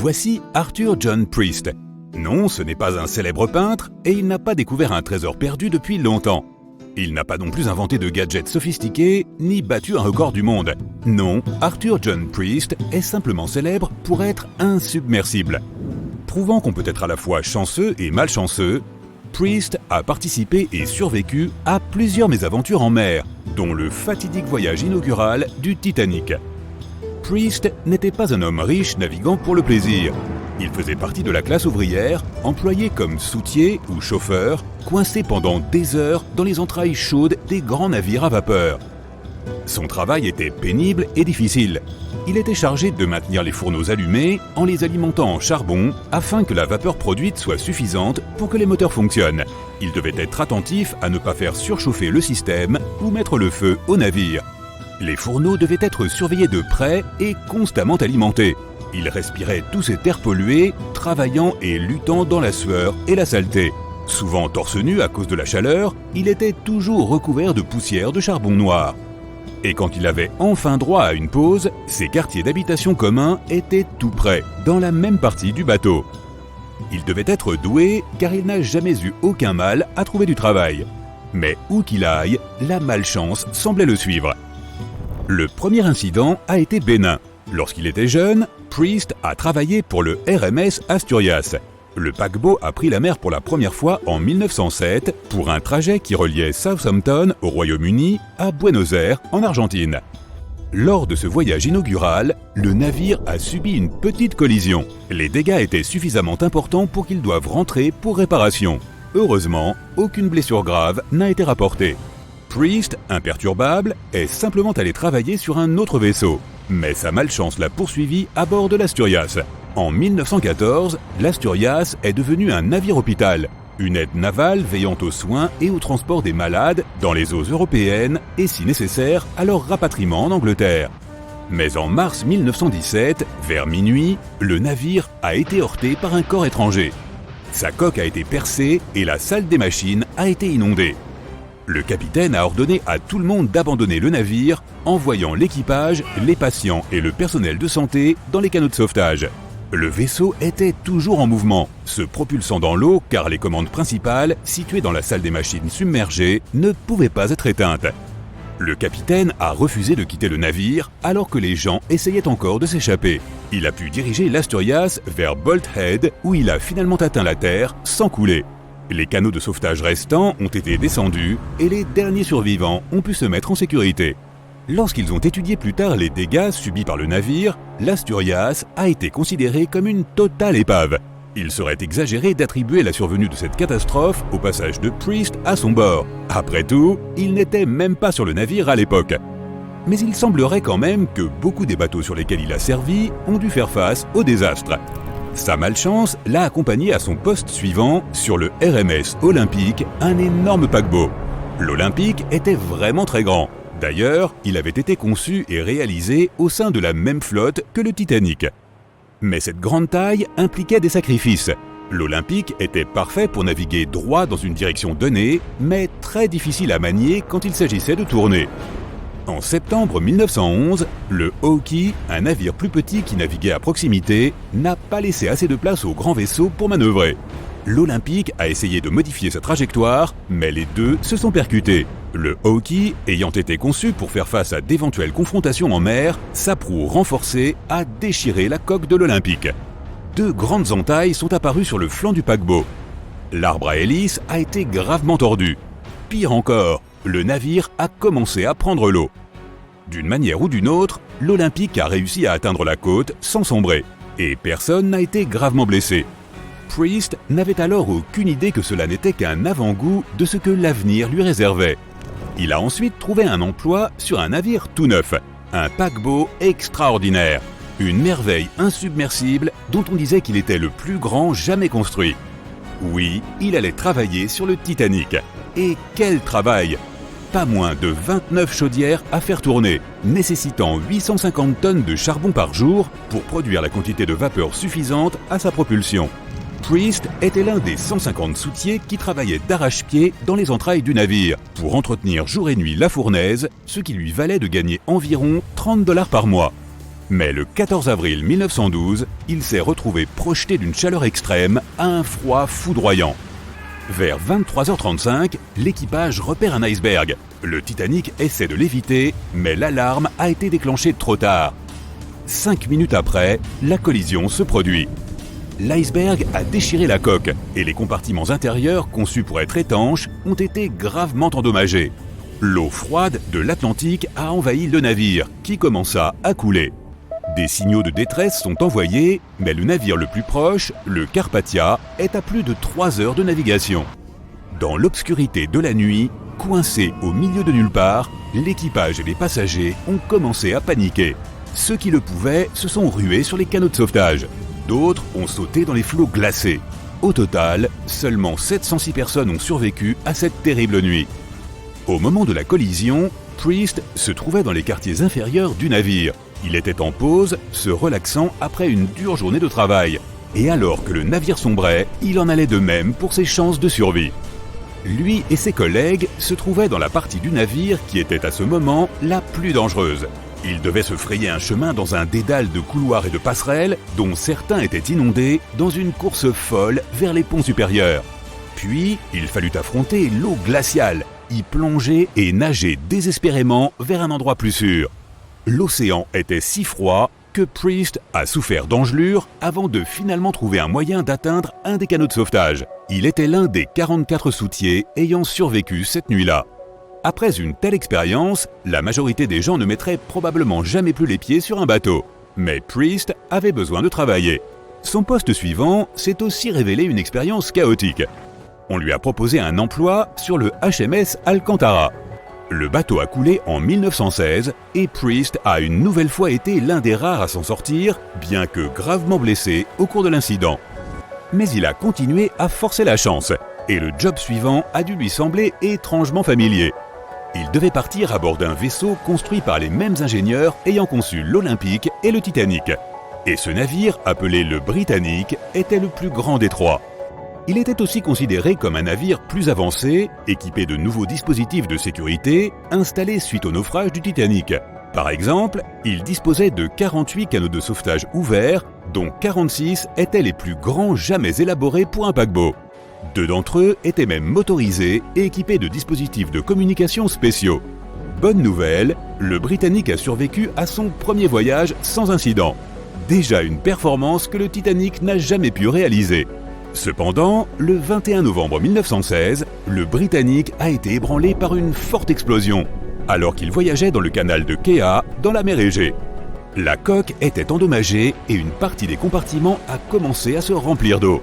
Voici Arthur John Priest. Non, ce n'est pas un célèbre peintre et il n'a pas découvert un trésor perdu depuis longtemps. Il n'a pas non plus inventé de gadgets sophistiqués, ni battu un record du monde. Non, Arthur John Priest est simplement célèbre pour être insubmersible. Prouvant qu'on peut être à la fois chanceux et malchanceux, Priest a participé et survécu à plusieurs mésaventures en mer, dont le fatidique voyage inaugural du Titanic. Priest n'était pas un homme riche naviguant pour le plaisir. Il faisait partie de la classe ouvrière, employé comme soutier ou chauffeur, coincé pendant des heures dans les entrailles chaudes des grands navires à vapeur. Son travail était pénible et difficile. Il était chargé de maintenir les fourneaux allumés en les alimentant en charbon afin que la vapeur produite soit suffisante pour que les moteurs fonctionnent. Il devait être attentif à ne pas faire surchauffer le système ou mettre le feu au navire. Les fourneaux devaient être surveillés de près et constamment alimentés. Il respirait tous cet air pollué, travaillant et luttant dans la sueur et la saleté. Souvent torse nu à cause de la chaleur, il était toujours recouvert de poussière de charbon noir. Et quand il avait enfin droit à une pause, ses quartiers d'habitation communs étaient tout près, dans la même partie du bateau. Il devait être doué car il n'a jamais eu aucun mal à trouver du travail. Mais où qu'il aille, la malchance semblait le suivre. Le premier incident a été bénin. Lorsqu'il était jeune, Priest a travaillé pour le RMS Asturias. Le paquebot a pris la mer pour la première fois en 1907 pour un trajet qui reliait Southampton au Royaume-Uni à Buenos Aires en Argentine. Lors de ce voyage inaugural, le navire a subi une petite collision. Les dégâts étaient suffisamment importants pour qu'ils doivent rentrer pour réparation. Heureusement, aucune blessure grave n'a été rapportée. Priest, imperturbable, est simplement allé travailler sur un autre vaisseau. Mais sa malchance l'a poursuivi à bord de l'Asturias. En 1914, l'Asturias est devenu un navire-hôpital, une aide navale veillant aux soins et au transport des malades dans les eaux européennes et, si nécessaire, à leur rapatriement en Angleterre. Mais en mars 1917, vers minuit, le navire a été heurté par un corps étranger. Sa coque a été percée et la salle des machines a été inondée. Le capitaine a ordonné à tout le monde d'abandonner le navire, envoyant l'équipage, les patients et le personnel de santé dans les canots de sauvetage. Le vaisseau était toujours en mouvement, se propulsant dans l'eau car les commandes principales, situées dans la salle des machines submergées, ne pouvaient pas être éteintes. Le capitaine a refusé de quitter le navire alors que les gens essayaient encore de s'échapper. Il a pu diriger l'Asturias vers Bolt Head où il a finalement atteint la terre sans couler. Les canots de sauvetage restants ont été descendus et les derniers survivants ont pu se mettre en sécurité. Lorsqu'ils ont étudié plus tard les dégâts subis par le navire, l'Asturias a été considéré comme une totale épave. Il serait exagéré d'attribuer la survenue de cette catastrophe au passage de Priest à son bord. Après tout, il n'était même pas sur le navire à l'époque. Mais il semblerait quand même que beaucoup des bateaux sur lesquels il a servi ont dû faire face au désastre. Sa malchance l'a accompagné à son poste suivant sur le RMS Olympique, un énorme paquebot. L'Olympique était vraiment très grand. D'ailleurs, il avait été conçu et réalisé au sein de la même flotte que le Titanic. Mais cette grande taille impliquait des sacrifices. L'Olympique était parfait pour naviguer droit dans une direction donnée, mais très difficile à manier quand il s'agissait de tourner. En septembre 1911, le Hawkey, un navire plus petit qui naviguait à proximité, n'a pas laissé assez de place au grand vaisseau pour manœuvrer. L'Olympique a essayé de modifier sa trajectoire, mais les deux se sont percutés. Le Hawkey, ayant été conçu pour faire face à d'éventuelles confrontations en mer, sa proue renforcée a déchiré la coque de l'Olympique. Deux grandes entailles sont apparues sur le flanc du paquebot. L'arbre à hélice a été gravement tordu. Pire encore, le navire a commencé à prendre l'eau. D'une manière ou d'une autre, l'Olympique a réussi à atteindre la côte sans sombrer, et personne n'a été gravement blessé. Priest n'avait alors aucune idée que cela n'était qu'un avant-goût de ce que l'avenir lui réservait. Il a ensuite trouvé un emploi sur un navire tout neuf, un paquebot extraordinaire, une merveille insubmersible dont on disait qu'il était le plus grand jamais construit. Oui, il allait travailler sur le Titanic. Et quel travail! Pas moins de 29 chaudières à faire tourner, nécessitant 850 tonnes de charbon par jour pour produire la quantité de vapeur suffisante à sa propulsion. Priest était l'un des 150 soutiers qui travaillaient d'arrache-pied dans les entrailles du navire pour entretenir jour et nuit la fournaise, ce qui lui valait de gagner environ $30 par mois. Mais le 14 avril 1912, il s'est retrouvé projeté d'une chaleur extrême à un froid foudroyant. Vers 23h35, l'équipage repère un iceberg. Le Titanic essaie de l'éviter, mais l'alarme a été déclenchée trop tard. 5 minutes après, la collision se produit. L'iceberg a déchiré la coque et les compartiments intérieurs, conçus pour être étanches, ont été gravement endommagés. L'eau froide de l'Atlantique a envahi le navire, qui commença à couler. Des signaux de détresse sont envoyés, mais le navire le plus proche, le Carpathia, est à plus de 3 heures de navigation. Dans l'obscurité de la nuit, coincés au milieu de nulle part, l'équipage et les passagers ont commencé à paniquer. Ceux qui le pouvaient se sont rués sur les canots de sauvetage. D'autres ont sauté dans les flots glacés. Au total, seulement 706 personnes ont survécu à cette terrible nuit. Au moment de la collision, Priest se trouvait dans les quartiers inférieurs du navire. Il était en pause, se relaxant après une dure journée de travail. Et alors que le navire sombrait, il en allait de même pour ses chances de survie. Lui et ses collègues se trouvaient dans la partie du navire qui était à ce moment la plus dangereuse. Ils devaient se frayer un chemin dans un dédale de couloirs et de passerelles, dont certains étaient inondés, dans une course folle vers les ponts supérieurs. Puis, il fallut affronter l'eau glaciale, y plonger et nager désespérément vers un endroit plus sûr. L'océan était si froid que Priest a souffert d'engelures avant de finalement trouver un moyen d'atteindre un des canots de sauvetage. Il était l'un des 44 soutiers ayant survécu cette nuit-là. Après une telle expérience, la majorité des gens ne mettraient probablement jamais plus les pieds sur un bateau. Mais Priest avait besoin de travailler. Son poste suivant s'est aussi révélé une expérience chaotique. On lui a proposé un emploi sur le HMS Alcantara. Le bateau a coulé en 1916 et Priest a une nouvelle fois été l'un des rares à s'en sortir, bien que gravement blessé au cours de l'incident. Mais il a continué à forcer la chance, et le job suivant a dû lui sembler étrangement familier. Il devait partir à bord d'un vaisseau construit par les mêmes ingénieurs ayant conçu l'Olympique et le Titanic. Et ce navire, appelé le Britannic, était le plus grand des trois. Il était aussi considéré comme un navire plus avancé, équipé de nouveaux dispositifs de sécurité installés suite au naufrage du Titanic. Par exemple, il disposait de 48 canaux de sauvetage ouverts, dont 46 étaient les plus grands jamais élaborés pour un paquebot. 2 d'entre eux étaient même motorisés et équipés de dispositifs de communication spéciaux. Bonne nouvelle, le Britannic a survécu à son premier voyage sans incident. Déjà une performance que le Titanic n'a jamais pu réaliser. Cependant, le 21 novembre 1916, le Britannic a été ébranlé par une forte explosion, alors qu'il voyageait dans le canal de Kea, dans la mer Égée. La coque était endommagée et une partie des compartiments a commencé à se remplir d'eau.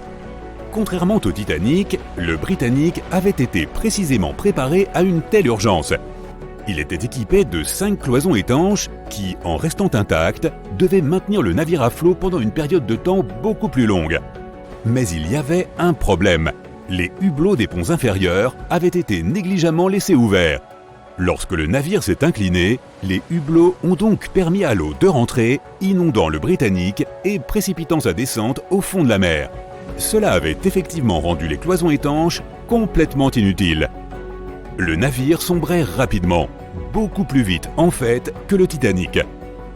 Contrairement au Titanic, le Britannic avait été précisément préparé à une telle urgence. Il était équipé de 5 cloisons étanches qui, en restant intactes, devaient maintenir le navire à flot pendant une période de temps beaucoup plus longue. Mais il y avait un problème. Les hublots des ponts inférieurs avaient été négligemment laissés ouverts. Lorsque le navire s'est incliné, les hublots ont donc permis à l'eau de rentrer, inondant le Britannic et précipitant sa descente au fond de la mer. Cela avait effectivement rendu les cloisons étanches complètement inutiles. Le navire sombrait rapidement, beaucoup plus vite en fait que le Titanic.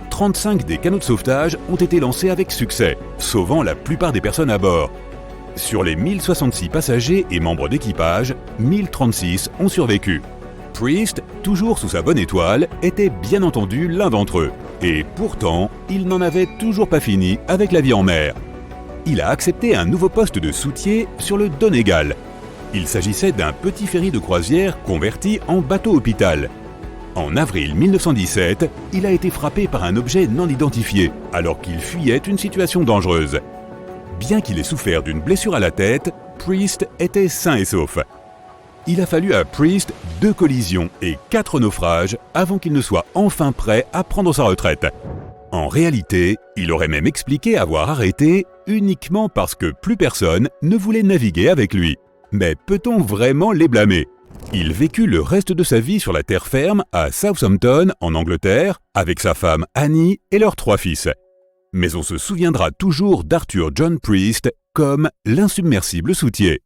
35 des canots de sauvetage ont été lancés avec succès, sauvant la plupart des personnes à bord. Sur les 1066 passagers et membres d'équipage, 1036 ont survécu. Priest, toujours sous sa bonne étoile, était bien entendu l'un d'entre eux. Et pourtant, il n'en avait toujours pas fini avec la vie en mer. Il a accepté un nouveau poste de soutier sur le Donegal. Il s'agissait d'un petit ferry de croisière converti en bateau-hôpital. En avril 1917, il a été frappé par un objet non identifié, alors qu'il fuyait une situation dangereuse. Bien qu'il ait souffert d'une blessure à la tête, Priest était sain et sauf. Il a fallu à Priest 2 collisions et 4 naufrages avant qu'il ne soit enfin prêt à prendre sa retraite. En réalité, il aurait même expliqué avoir arrêté uniquement parce que plus personne ne voulait naviguer avec lui. Mais peut-on vraiment les blâmer ? Il vécut le reste de sa vie sur la terre ferme à Southampton, en Angleterre, avec sa femme Annie et leurs 3 fils. Mais on se souviendra toujours d'Arthur John Priest comme l'insubmersible soutier.